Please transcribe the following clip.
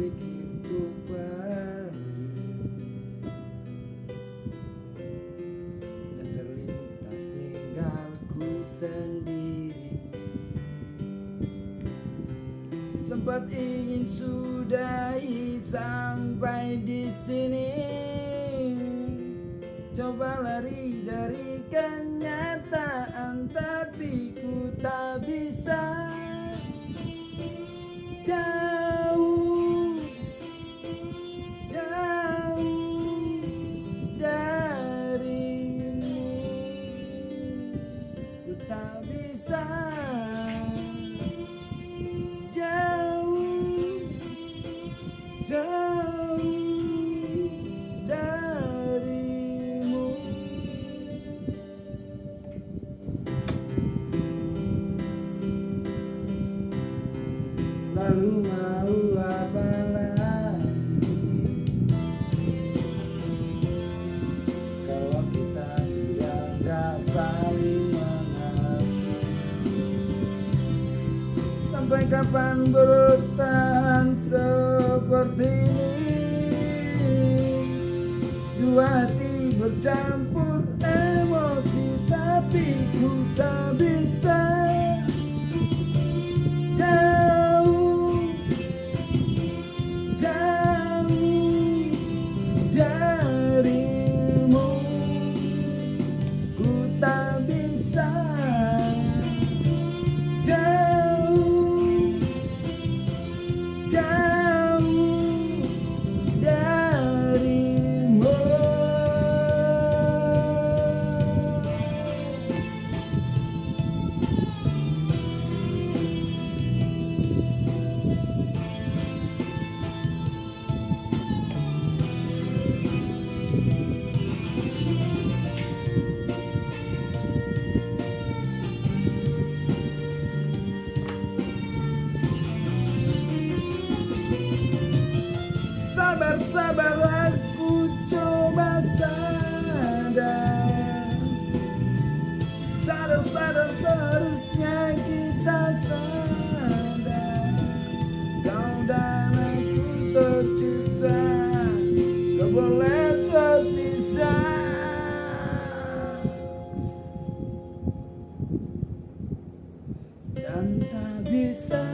berpikir untuk pergi, dan terlintas tinggalku sendiri. Sempat ingin sudahi sampai di sini, coba lari dari kenyataan, tapi ku tak bisa. Jauh, jauh darimu, ku tak bisa. Jauh, jauh darimu. Lalu mau apa lagi kalau kita sudah gak saling mengerti? Sampai kapan bertahan seperti ini? Dua hati bercampur emosi, tapi ku tak bisa. Jauh, jauh darimu, ku tak bisa. Jauh, jauh darimu. Sabar-sabar aku coba sadar. Sadar-sadar seharusnya kita sadar. Kau dan aku tercipta, kau boleh terpisah, dan tak bisa.